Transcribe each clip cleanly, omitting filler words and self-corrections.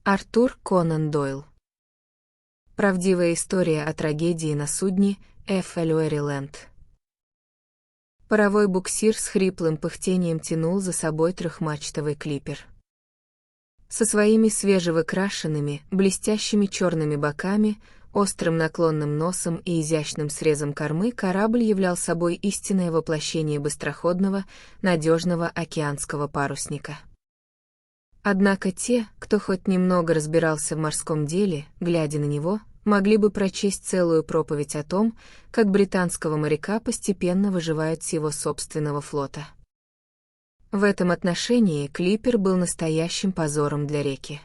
Артур Конан Дойл. Правдивая история о трагедии на судне Флюэри Ленд. Паровой буксир с хриплым пыхтением тянул за собой трехмачтовый клипер. Со своими свежевыкрашенными, блестящими черными боками, острым наклонным носом и изящным срезом кормы корабль являл собой истинное воплощение быстроходного, надежного океанского парусника. Однако те, кто хоть немного разбирался в морском деле, глядя на него, могли бы прочесть целую проповедь о том, как британского моряка постепенно выживают с его собственного флота. В этом отношении клипер был настоящим позором для реки.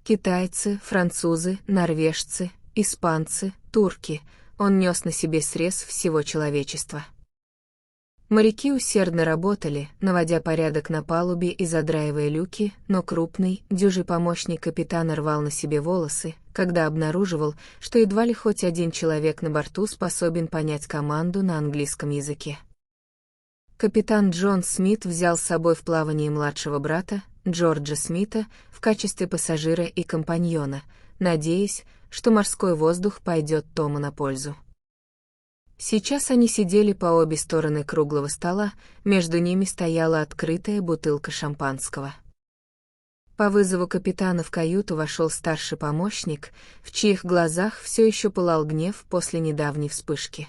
Китайцы, французы, норвежцы, испанцы, турки — он нес на себе срез всего человечества. Моряки усердно работали, наводя порядок на палубе и задраивая люки, но крупный, дюжий помощник капитана рвал на себе волосы, когда обнаруживал, что едва ли хоть один человек на борту способен понять команду на английском языке. Капитан Джон Смит взял с собой в плавание младшего брата, Джорджа Смита, в качестве пассажира и компаньона, надеясь, что морской воздух пойдет Тому на пользу. Сейчас они сидели по обе стороны круглого стола, между ними стояла открытая бутылка шампанского. По вызову капитана в каюту вошел старший помощник, в чьих глазах все еще пылал гнев после недавней вспышки.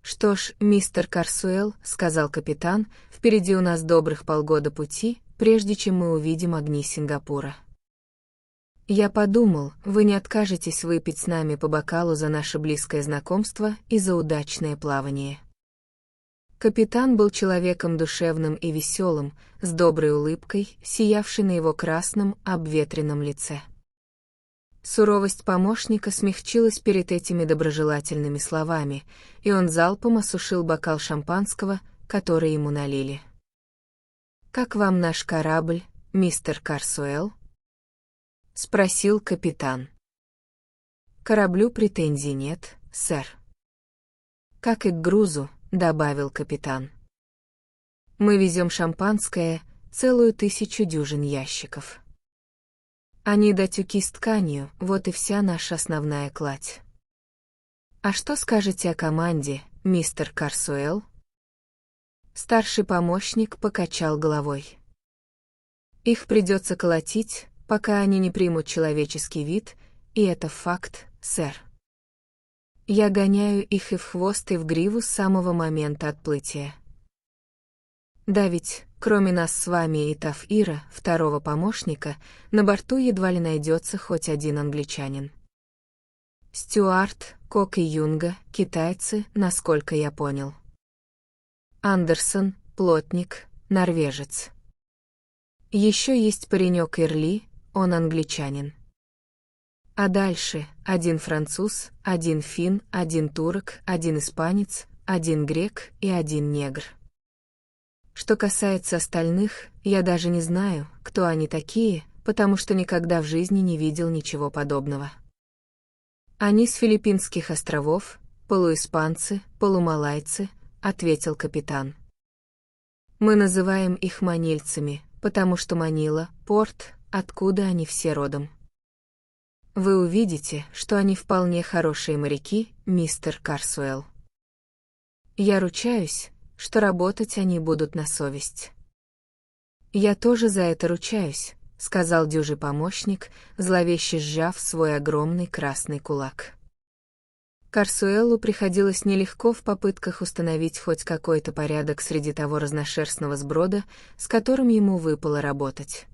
«Что ж, мистер Карсуэлл», — сказал капитан, — «впереди у нас добрых полгода пути, прежде чем мы увидим огни Сингапура. Я подумал, вы не откажетесь выпить с нами по бокалу за наше близкое знакомство и за удачное плавание». Капитан был человеком душевным и веселым, с доброй улыбкой, сиявшей на его красном, обветренном лице. Суровость помощника смягчилась перед этими доброжелательными словами, и он залпом осушил бокал шампанского, который ему налили. «Как вам наш корабль, мистер Карсуэлл?» — спросил капитан. «Кораблю претензий нет, сэр». «Как и к грузу», — добавил капитан. «Мы везем шампанское, 1000 дюжин ящиков. Они до тюки с тканью, вот и вся наша основная кладь. А что скажете о команде, мистер Карсуэлл?» Старший помощник покачал головой. «Их придется колотить, пока они не примут человеческий вид, и это факт, сэр. Я гоняю их и в хвост, и в гриву с самого момента отплытия. Да ведь, кроме нас с вами и Таф-Ира, второго помощника, на борту едва ли найдется хоть один англичанин. Стюарт, Кок и Юнга — китайцы, насколько я понял. Андерсон, плотник, норвежец. Еще есть паренек Ирли, он англичанин. А дальше один француз, один финн, один турок, один испанец, один грек и один негр. Что касается остальных, я даже не знаю, кто они такие, потому что никогда в жизни не видел ничего подобного. Они с Филиппинских островов, полуиспанцы, полумалайцы, — ответил капитан. Мы называем их манильцами, потому что Манила — порт, откуда они все родом. Вы увидите, что они вполне хорошие моряки, мистер Карсуэлл. Я ручаюсь, что работать они будут на совесть. Я тоже за это ручаюсь, — сказал дюжий помощник, зловеще сжав свой огромный красный кулак. Карсуэллу приходилось нелегко в попытках установить хоть какой-то порядок среди того разношерстного сброда, с которым ему выпало работать.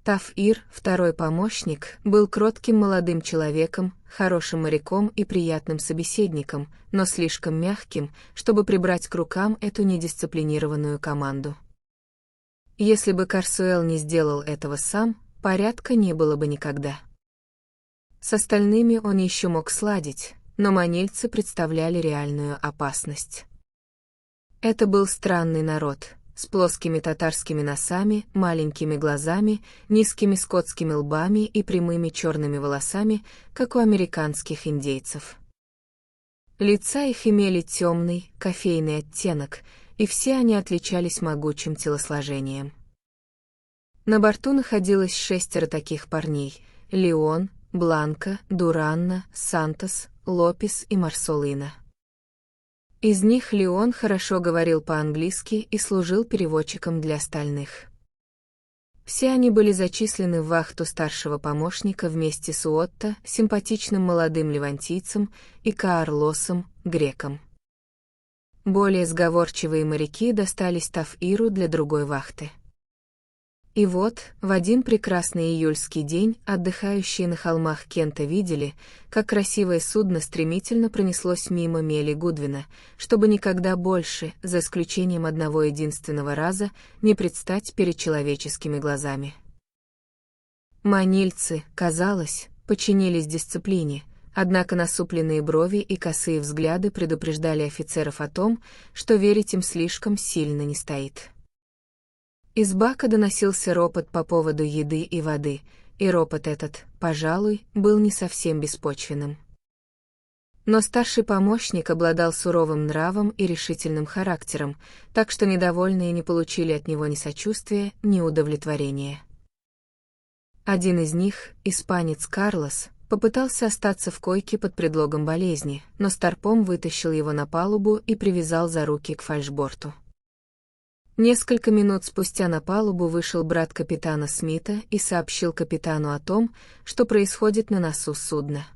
Таф-Ир, второй помощник, был кротким молодым человеком, хорошим моряком и приятным собеседником, но слишком мягким, чтобы прибрать к рукам эту недисциплинированную команду. Если бы Карсуэлл не сделал этого сам, порядка не было бы никогда. С остальными он еще мог сладить, но манильцы представляли реальную опасность. Это был странный народ, с плоскими татарскими носами, маленькими глазами, низкими скотскими лбами и прямыми черными волосами, как у американских индейцев. Лица их имели темный, кофейный оттенок, и все они отличались могучим телосложением. На борту находилось 6 таких парней: Леон, Бланка, Дуранна, Сантос, Лопес и Марсолина. Из них Леон хорошо говорил по-английски и служил переводчиком для остальных. Все они были зачислены в вахту старшего помощника вместе с Уотто, симпатичным молодым левантийцем, и Карлосом, греком. Более сговорчивые моряки достались Тафиру для другой вахты. И вот, в один прекрасный июльский день, отдыхающие на холмах Кента видели, как красивое судно стремительно пронеслось мимо мели Гудвина, чтобы никогда больше, за исключением одного единственного раза, не предстать перед человеческими глазами. Манильцы, казалось, подчинились дисциплине, однако насупленные брови и косые взгляды предупреждали офицеров о том, что верить им слишком сильно не стоит. Из бака доносился ропот по поводу еды и воды, и ропот этот, пожалуй, был не совсем беспочвенным. Но старший помощник обладал суровым нравом и решительным характером, так что недовольные не получили от него ни сочувствия, ни удовлетворения. Один из них, испанец Карлос, попытался остаться в койке под предлогом болезни, но Старпом вытащил его на палубу и привязал за руки к фальшборту. Несколько минут спустя на палубу вышел брат капитана Смита и сообщил капитану о том, что происходит на носу судна.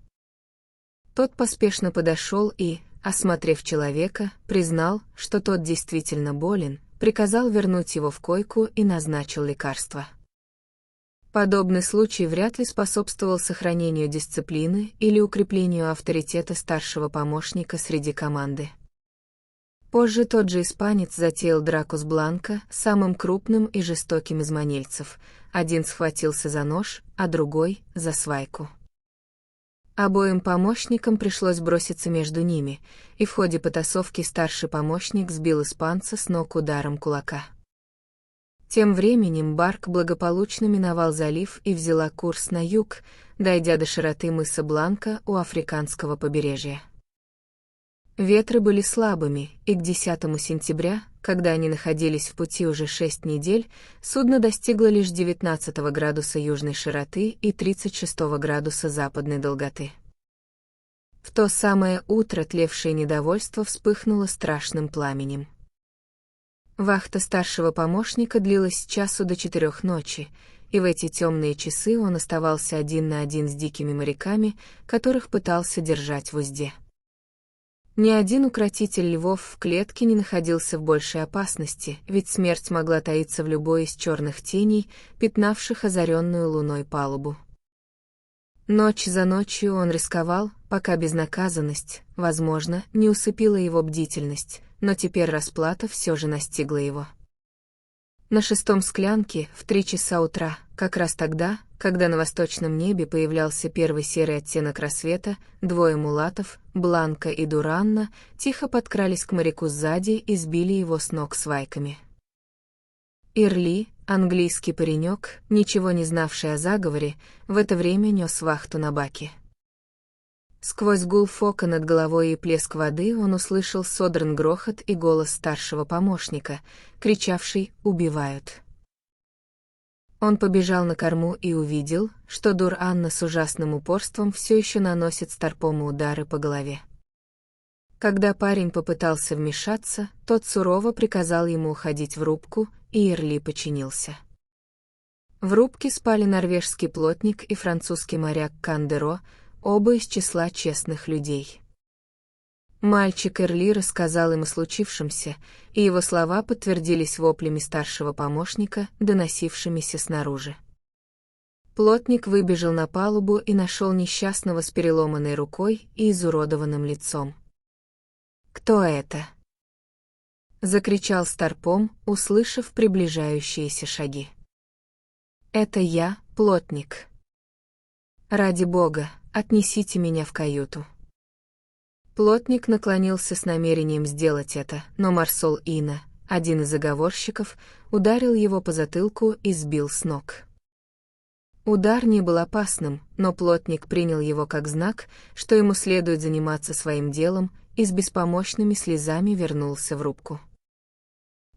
Тот поспешно подошел и, осмотрев человека, признал, что тот действительно болен, приказал вернуть его в койку и назначил лекарство. Подобный случай вряд ли способствовал сохранению дисциплины или укреплению авторитета старшего помощника среди команды. Позже тот же испанец затеял драку с Бланко, самым крупным и жестоким из манильцев. Один схватился за нож, а другой — за свайку. Обоим помощникам пришлось броситься между ними, и в ходе потасовки старший помощник сбил испанца с ног ударом кулака. Тем временем барк благополучно миновал залив и взяла курс на юг, дойдя до широты мыса Бланка у африканского побережья. Ветры были слабыми, и к 10 сентября, когда они находились в пути уже 6 недель, судно достигло лишь 19 градуса южной широты и 36 градуса западной долготы. В то самое утро тлевшее недовольство вспыхнуло страшным пламенем. Вахта старшего помощника длилась с часу до 4 ночи, и в эти темные часы он оставался один на один с дикими моряками, которых пытался держать в узде. Ни один укротитель львов в клетке не находился в большей опасности, ведь смерть могла таиться в любой из черных теней, пятнавших озаренную луной палубу. Ночь за ночью он рисковал, пока безнаказанность, возможно, не усыпила его бдительность, но теперь расплата все же настигла его. На 6-м склянке, в 3 часа утра, как раз тогда, когда на восточном небе появлялся первый серый оттенок рассвета, 2 мулатов, Бланка и Дуранна, тихо подкрались к моряку сзади и сбили его с ног свайками. Ирли, английский паренек, ничего не знавший о заговоре, в это время нес вахту на баке. Сквозь гул фока над головой и плеск воды он услышал содран грохот и голос старшего помощника, кричавший «Убивают!». Он побежал на корму и увидел, что Дуранна с ужасным упорством все еще наносит Старпому удары по голове. Когда парень попытался вмешаться, тот сурово приказал ему уходить в рубку, и Ирли подчинился. В рубке спали норвежский плотник и французский моряк Кандеро, оба из числа честных людей. Мальчик Ирли рассказал им о случившемся, и его слова подтвердились воплями старшего помощника, доносившимися снаружи. Плотник выбежал на палубу и нашел несчастного с переломанной рукой и изуродованным лицом. «Кто это?» — закричал Старпом, услышав приближающиеся шаги. «Это я, плотник. Ради Бога, отнесите меня в каюту». Плотник наклонился с намерением сделать это, но Марсол Ина, один из заговорщиков, ударил его по затылку и сбил с ног. Удар не был опасным, но плотник принял его как знак, что ему следует заниматься своим делом, и с беспомощными слезами вернулся в рубку.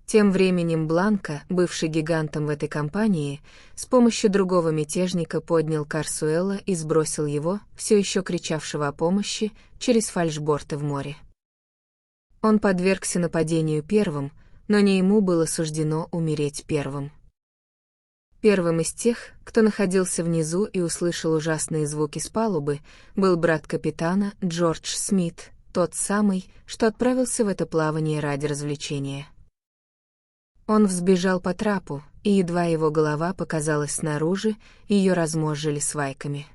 Тем временем Бланко, бывший гигантом в этой компании, с помощью другого мятежника поднял Корсуэлла и сбросил его, все еще кричавшего о помощи, через фальшборты в море. Он подвергся нападению первым, но не ему было суждено умереть первым. Первым из тех, кто находился внизу и услышал ужасные звуки с палубы, был брат капитана Джордж Смит, тот самый, что отправился в это плавание ради развлечения. Он взбежал по трапу, и едва его голова показалась снаружи, ее размозжили свайками.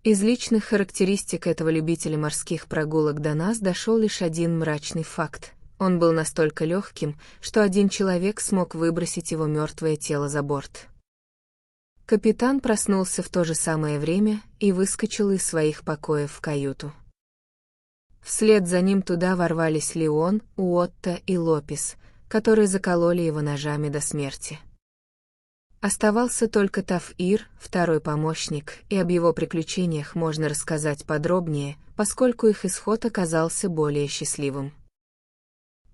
Из личных характеристик этого любителя морских прогулок до нас дошел лишь один мрачный факт. Он был настолько легким, что один человек смог выбросить его мертвое тело за борт. Капитан проснулся в то же самое время и выскочил из своих покоев в каюту. Вслед за ним туда ворвались Леон, Уотта и Лопес, которые закололи его ножами до смерти. Оставался только Тафир, второй помощник, и об его приключениях можно рассказать подробнее, поскольку их исход оказался более счастливым.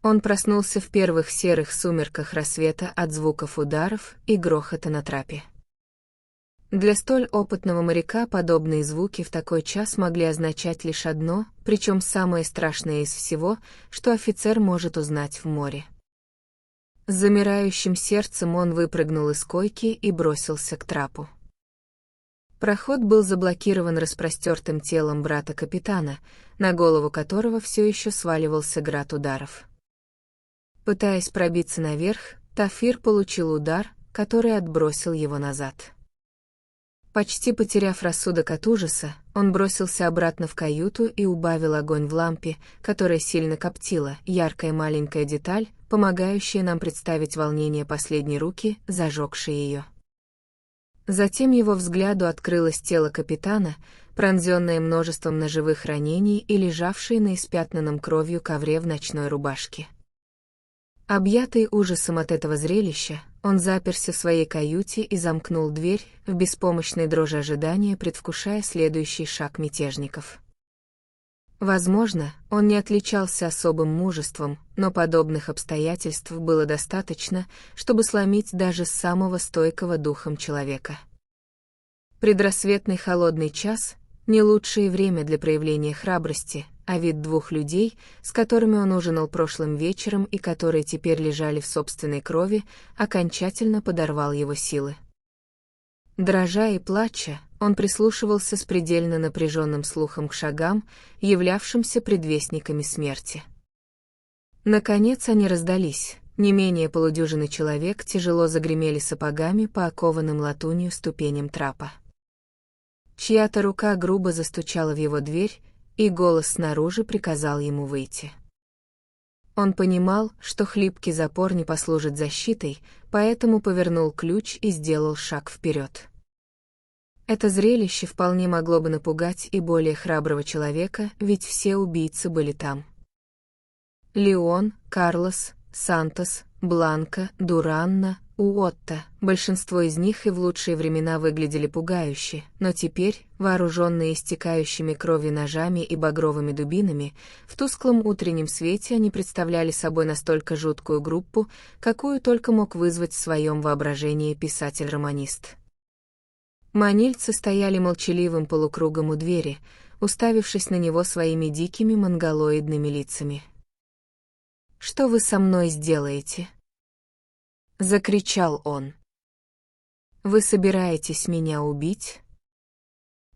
Он проснулся в первых серых сумерках рассвета от звуков ударов и грохота на трапе. Для столь опытного моряка подобные звуки в такой час могли означать лишь одно, причем самое страшное из всего, что офицер может узнать в море. С замирающим сердцем он выпрыгнул из койки и бросился к трапу. Проход был заблокирован распростертым телом брата капитана, на голову которого все еще сваливался град ударов. Пытаясь пробиться наверх, Тафир получил удар, который отбросил его назад. Почти потеряв рассудок от ужаса, он бросился обратно в каюту и убавил огонь в лампе, которая сильно коптила, яркая маленькая деталь, помогающая нам представить волнение последней руки, зажегшей ее. Затем его взгляду открылось тело капитана, пронзенное множеством ножевых ранений и лежавшее на испятнанном кровью ковре в ночной рубашке. Объятый ужасом от этого зрелища, он заперся в своей каюте и замкнул дверь, в беспомощной дрожи ожидания, предвкушая следующий шаг мятежников. Возможно, он не отличался особым мужеством, но подобных обстоятельств было достаточно, чтобы сломить даже самого стойкого духом человека. Предрассветный холодный час — не лучшее время для проявления храбрости, а вид двух людей, с которыми он ужинал прошлым вечером и которые теперь лежали в собственной крови, окончательно подорвал его силы. Дрожа и плача, он прислушивался с предельно напряженным слухом к шагам, являвшимся предвестниками смерти. Наконец они раздались, не менее полудюжины человек тяжело загремели сапогами по окованным латунью ступеням трапа. Чья-то рука грубо застучала в его дверь, и голос снаружи приказал ему выйти. Он понимал, что хлипкий запор не послужит защитой, поэтому повернул ключ и сделал шаг вперед. Это зрелище вполне могло бы напугать и более храброго человека, ведь все убийцы были там. Леон, Карлос, Сантос, Бланко, Дуранно, Уотта, большинство из них и в лучшие времена выглядели пугающе, но теперь, вооруженные истекающими кровью ножами и багровыми дубинами, в тусклом утреннем свете они представляли собой настолько жуткую группу, какую только мог вызвать в своем воображении писатель-романист. Манильцы стояли молчаливым полукругом у двери, уставившись на него своими дикими монголоидными лицами. «Что вы со мной сделаете?» — закричал он. «Вы собираетесь меня убить?»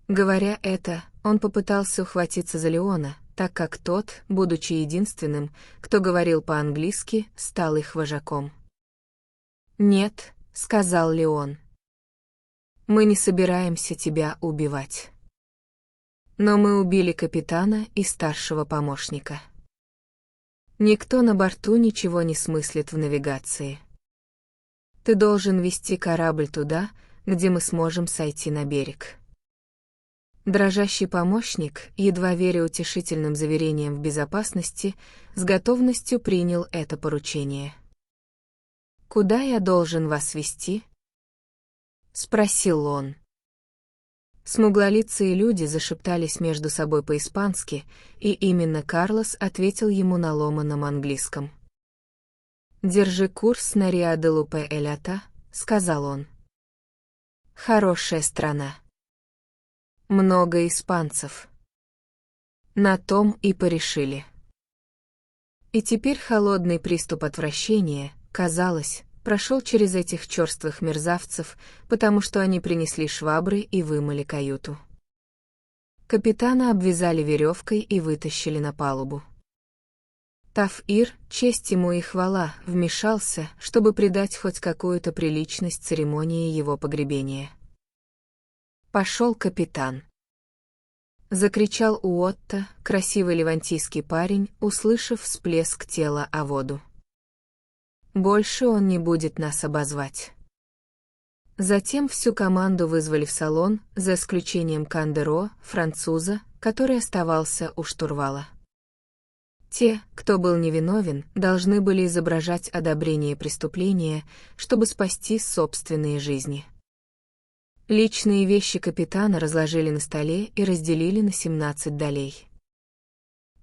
Говоря это, он попытался ухватиться за Леона, так как тот, будучи единственным, кто говорил по-английски, стал их вожаком. «Нет», — сказал Леон. «Мы не собираемся тебя убивать. Но мы убили капитана и старшего помощника. Никто на борту ничего не смыслит в навигации. Ты должен вести корабль туда, где мы сможем сойти на берег». Дрожащий помощник, едва веря утешительным заверениям в безопасности, с готовностью принял это поручение. «Куда я должен вас вести?» — спросил он. Смуглолицые люди зашептались между собой по-испански, и именно Карлос ответил ему на ломаном английском. «Держи курс на Риа-де-Лупе-эль-Ата», — сказал он. «Хорошая страна. Много испанцев». На том и порешили. И теперь холодный приступ отвращения, казалось, прошел через этих черствых мерзавцев, потому что они принесли швабры и вымыли каюту. Капитана обвязали веревкой и вытащили на палубу. Таф-Ир, честь ему и хвала, вмешался, чтобы придать хоть какую-то приличность церемонии его погребения. «Пошел капитан!» — закричал Уотто, красивый левантийский парень, услышав всплеск тела о воду. «Больше он не будет нас обозвать». Затем всю команду вызвали в салон, за исключением Кандеро, француза, который оставался у штурвала. Те, кто был невиновен, должны были изображать одобрение преступления, чтобы спасти собственные жизни. Личные вещи капитана разложили на столе и разделили на 17 долей.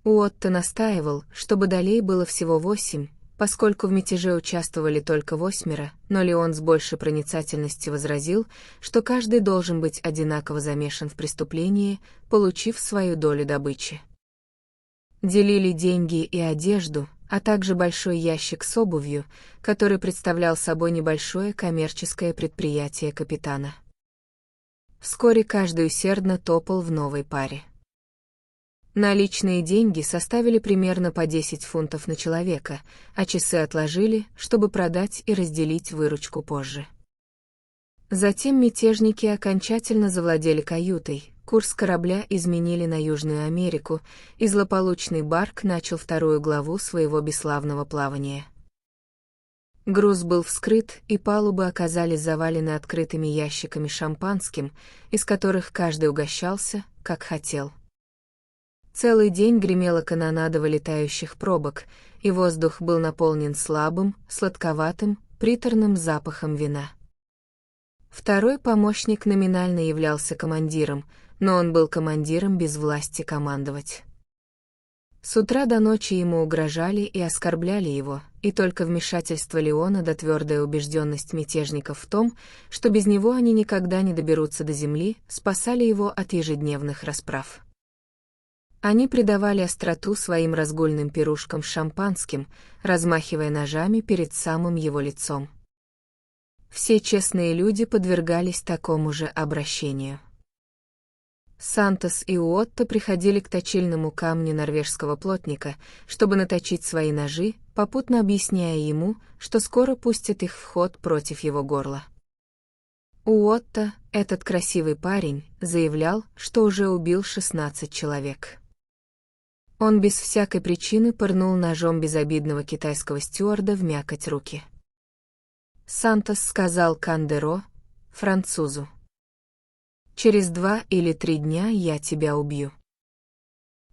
Уотто настаивал, чтобы долей было всего 8, поскольку в мятеже участвовали только 8, но Леон с большей проницательностью возразил, что каждый должен быть одинаково замешан в преступлении, получив свою долю добычи. Делили деньги и одежду, а также большой ящик с обувью, который представлял собой небольшое коммерческое предприятие капитана. Вскоре каждый усердно топал в новой паре. Наличные деньги составили примерно по 10 фунтов на человека, а часы отложили, чтобы продать и разделить выручку позже. Затем мятежники окончательно завладели каютой, курс корабля изменили на Южную Америку, и злополучный барк начал вторую главу своего бесславного плавания. Груз был вскрыт, и палубы оказались завалены открытыми ящиками шампанским, из которых каждый угощался, как хотел. Целый день гремела канонада вылетающих пробок, и воздух был наполнен слабым, сладковатым, приторным запахом вина. Второй помощник номинально являлся командиром, но он был командиром без власти командовать. С утра до ночи ему угрожали и оскорбляли его, и только вмешательство Леона да твердая убежденность мятежников в том, что без него они никогда не доберутся до земли, спасали его от ежедневных расправ. Они придавали остроту своим разгульным пирушкам с шампанским, размахивая ножами перед самым его лицом. Все честные люди подвергались такому же обращению. Сантос и Уотто приходили к точильному камню норвежского плотника, чтобы наточить свои ножи, попутно объясняя ему, что скоро пустят их в ход против его горла. Уотто, этот красивый парень, заявлял, что уже убил 16 человек. Он без всякой причины пырнул ножом безобидного китайского стюарда в мякоть руки. Сантос сказал Кандеро, французу: «Через 2 или 3 дня я тебя убью.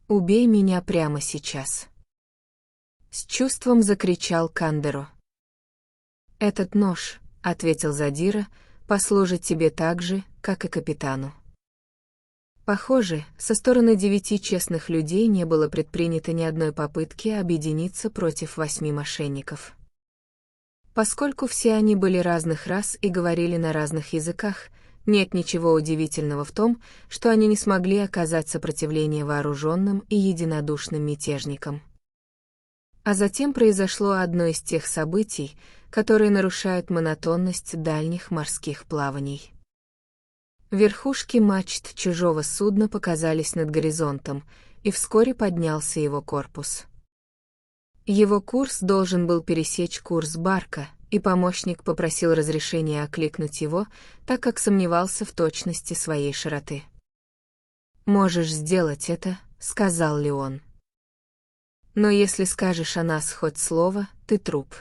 Убей меня прямо сейчас». С чувством закричал Кандеро. «Этот нож», — ответил Задира, — «послужит тебе так же, как и капитану». Похоже, со стороны 9 честных людей не было предпринято ни одной попытки объединиться против 8 мошенников. Поскольку все они были разных рас и говорили на разных языках, нет ничего удивительного в том, что они не смогли оказать сопротивление вооруженным и единодушным мятежникам. А затем произошло одно из тех событий, которые нарушают монотонность дальних морских плаваний. Верхушки мачт чужого судна показались над горизонтом, и вскоре поднялся его корпус. Его курс должен был пересечь курс барка, и помощник попросил разрешения окликнуть его, так как сомневался в точности своей широты. «Можешь сделать это», — сказал Леон. «Но если скажешь о нас хоть слово, ты труп».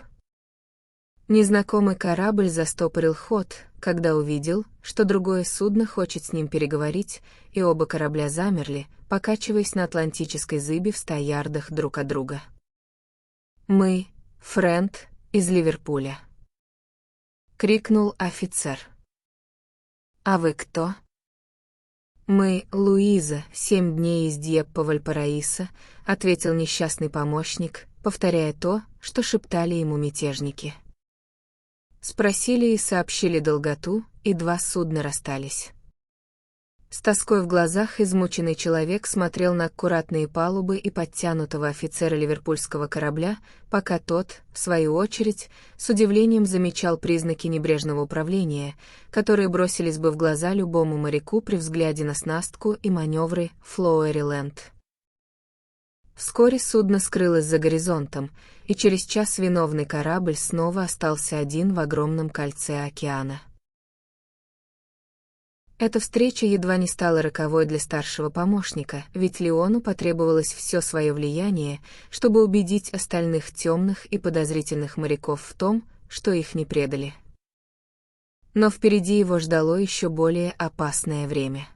Незнакомый корабль застопорил ход, когда увидел, что другое судно хочет с ним переговорить, и оба корабля замерли, покачиваясь на атлантической зыбе в 100 ярдах друг от друга. «Мы, Фрэнд, из Ливерпуля», — крикнул офицер. «А вы кто?» «Мы, Луиза, 7 дней из Дьеппо-Вальпараисо», — ответил несчастный помощник, повторяя то, что шептали ему мятежники. Спросили и сообщили долготу, и два судна расстались. С тоской в глазах измученный человек смотрел на аккуратные палубы и подтянутого офицера ливерпульского корабля, пока тот, в свою очередь, с удивлением замечал признаки небрежного управления, которые бросились бы в глаза любому моряку при взгляде на снастку и маневры Флоуэри-Ленд. Вскоре судно скрылось за горизонтом, и через час виновный корабль снова остался один в огромном кольце океана. Эта встреча едва не стала роковой для старшего помощника, ведь Леону потребовалось все свое влияние, чтобы убедить остальных темных и подозрительных моряков в том, что их не предали. Но впереди его ждало еще более опасное время.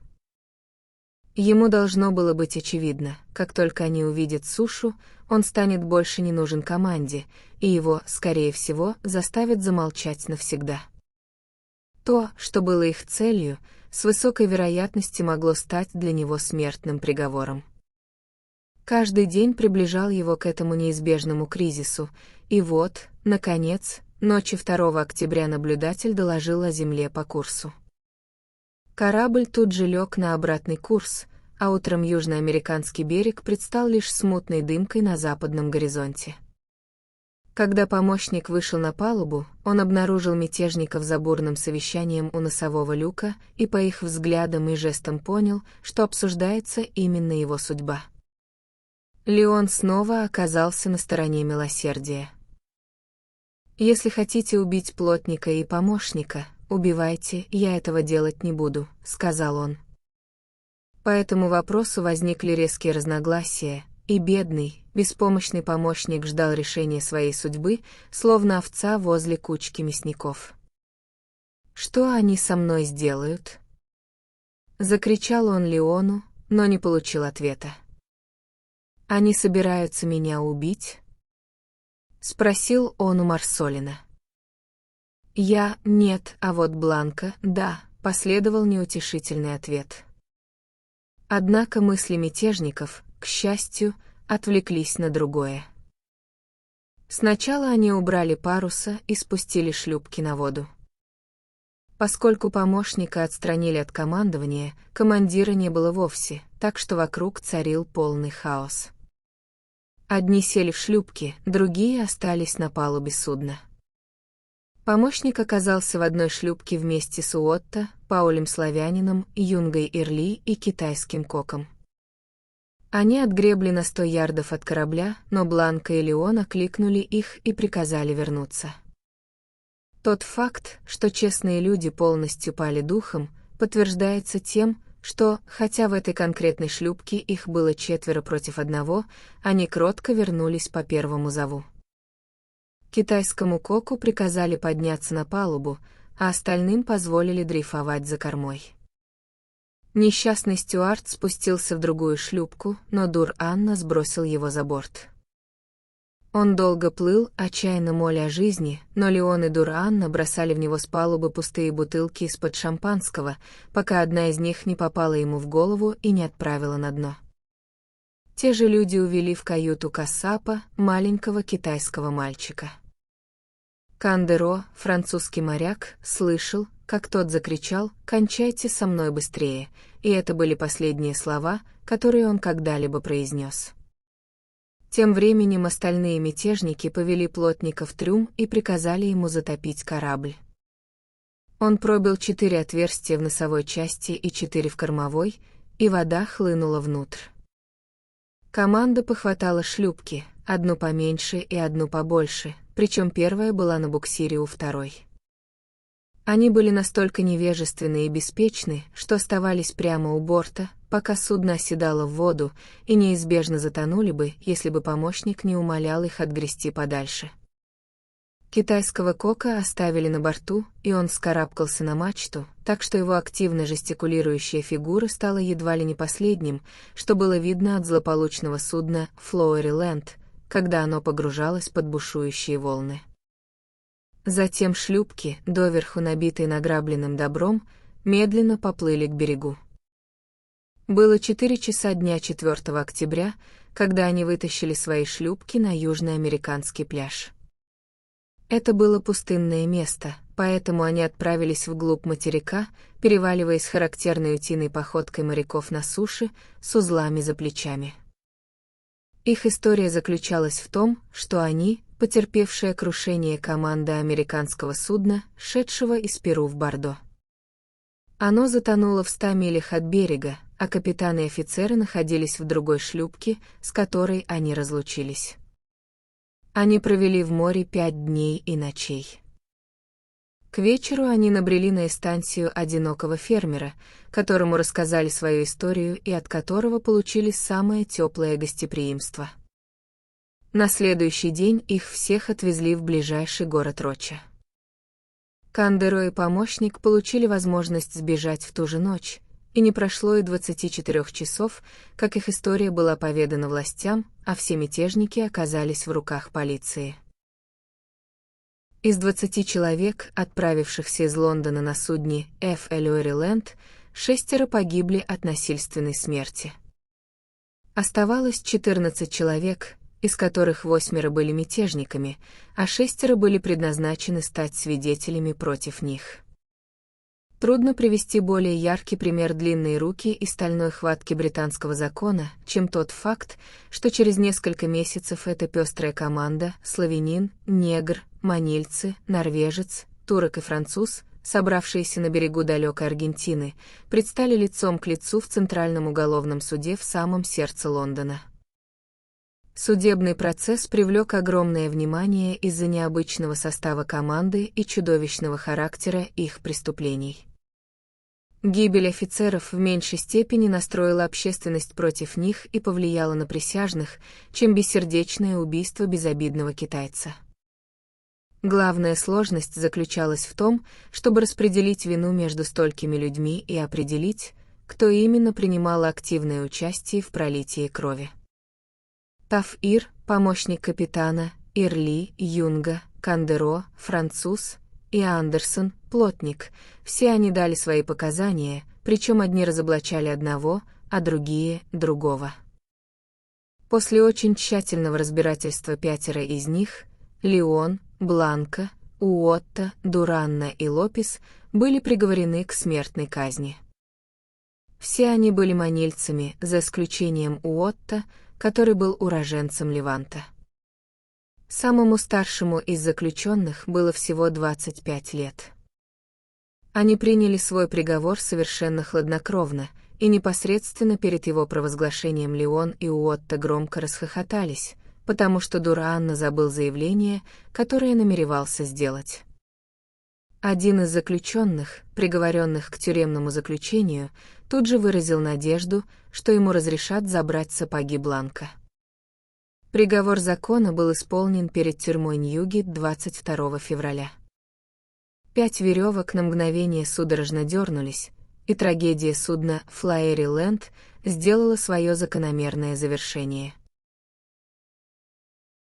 Ему должно было быть очевидно, как только они увидят сушу, он станет больше не нужен команде, и его, скорее всего, заставят замолчать навсегда. То, что было их целью, с высокой вероятностью могло стать для него смертным приговором. Каждый день приближал его к этому неизбежному кризису, и вот, наконец, ночью 2 октября наблюдатель доложил о земле по курсу. Корабль тут же лег на обратный курс, а утром южноамериканский берег предстал лишь смутной дымкой на западном горизонте. Когда помощник вышел на палубу, он обнаружил мятежников за бурным совещанием у носового люка и по их взглядам и жестам понял, что обсуждается именно его судьба. Леон снова оказался на стороне милосердия. «Если хотите убить плотника и помощника, убивайте, я этого делать не буду», — сказал он. По этому вопросу возникли резкие разногласия, и бедный, беспомощный помощник ждал решения своей судьбы, словно овца возле кучки мясников. «Что они со мной сделают?» Закричал он Леону, но не получил ответа. «Они собираются меня убить?» Спросил он у Марсолина. «Нет, а вот Бланка, да», последовал неутешительный ответ. Однако мысли мятежников, к счастью, отвлеклись на другое. Сначала они убрали паруса и спустили шлюпки на воду. Поскольку помощника отстранили от командования, командира не было вовсе, так что вокруг царил полный хаос. Одни сели в шлюпки, другие остались на палубе судна. Помощник оказался в одной шлюпке вместе с Уотто, Паулем Славянином, Юнгой Ирли и китайским коком. Они отгребли на 100 ярдов от корабля, но Бланка и Леон окликнули их и приказали вернуться. Тот факт, что честные люди полностью пали духом, подтверждается тем, что, хотя в этой конкретной шлюпке их было 4 против 1, они кротко вернулись по первому зову. Китайскому коку приказали подняться на палубу, а остальным позволили дрейфовать за кормой. Несчастный стюард спустился в другую шлюпку, но Дур-Анна сбросил его за борт. Он долго плыл, отчаянно моля о жизни, но Леон и Дур-Анна бросали в него с палубы пустые бутылки из-под шампанского, пока одна из них не попала ему в голову и не отправила на дно. Те же люди увели в каюту Кассапа, маленького китайского мальчика. Кандеро, французский моряк, слышал, как тот закричал «Кончайте со мной быстрее», и это были последние слова, которые он когда-либо произнес. Тем временем остальные мятежники повели плотника в трюм и приказали ему затопить корабль. Он пробил 4 отверстия в носовой части и 4 в кормовой, и вода хлынула внутрь. Команда похватала шлюпки, одну поменьше и одну побольше, причем первая была на буксире у второй. Они были настолько невежественны и беспечны, что оставались прямо у борта, пока судно оседало в воду, и неизбежно затонули бы, если бы помощник не умолял их отгрести подальше. Китайского кока оставили на борту, и он вскарабкался на мачту, так что его активно жестикулирующая фигура стала едва ли не последним, что было видно от злополучного судна Флоуэри-Ленд, когда оно погружалось под бушующие волны. Затем шлюпки, доверху набитые награбленным добром, медленно поплыли к берегу. Было 4 часа дня 4 октября, когда они вытащили свои шлюпки на южноамериканский пляж. Это было пустынное место, поэтому они отправились вглубь материка, переваливаясь характерной утиной походкой моряков на суше, с узлами за плечами. Их история заключалась в том, что они, потерпевшая крушение команда американского судна, шедшего из Перу в Бордо. Оно затонуло в 100 милях от берега, а капитан и офицеры находились в другой шлюпке, с которой они разлучились. Они провели в море 5 дней и ночей. К вечеру они набрели на эстансию одинокого фермера, которому рассказали свою историю и от которого получили самое теплое гостеприимство. На следующий день их всех отвезли в ближайший город Роча. Кандеро и помощник получили возможность сбежать в ту же ночь, и не прошло и 24 часов, как их история была поведана властям, а все мятежники оказались в руках полиции. Из 20 человек, отправившихся из Лондона на судне F. Ellery Land, 6 погибли от насильственной смерти. Оставалось 14 человек, из которых 8 были мятежниками, а 6 были предназначены стать свидетелями против них. Трудно привести более яркий пример длинной руки и стальной хватки британского закона, чем тот факт, что через несколько месяцев эта пестрая команда — славянин, негр, манильцы, норвежец, турок и француз, собравшиеся на берегу далекой Аргентины, предстали лицом к лицу в Центральном уголовном суде в самом сердце Лондона. Судебный процесс привлек огромное внимание из-за необычного состава команды и чудовищного характера их преступлений. Гибель офицеров в меньшей степени настроила общественность против них и повлияла на присяжных, чем бессердечное убийство безобидного китайца. Главная сложность заключалась в том, чтобы распределить вину между столькими людьми и определить, кто именно принимал активное участие в пролитии крови. Таф-Ир, помощник капитана, Ирли, Юнга, Кандеро, француз, и Андерсон, плотник, все они дали свои показания, причем одни разоблачали одного, а другие — другого. После очень тщательного разбирательства 5 из них — Леон, Бланко, Уотта, Дуранна и Лопес — были приговорены к смертной казни. Все они были манильцами, за исключением Уотта, который был уроженцем Леванта. Самому старшему из заключенных было всего 25 лет. Они приняли свой приговор совершенно хладнокровно, и непосредственно перед его провозглашением Леон и Уотта громко расхохотались, потому что Дуранна забыл заявление, которое намеревался сделать. Один из заключенных, приговоренных к тюремному заключению, тут же выразил надежду, что ему разрешат забрать сапоги Бланко. Приговор закона был исполнен перед тюрьмой Ньюгейт 22 февраля. 5 веревок на мгновение судорожно дернулись, и трагедия судна Флаэри Ленд сделала свое закономерное завершение.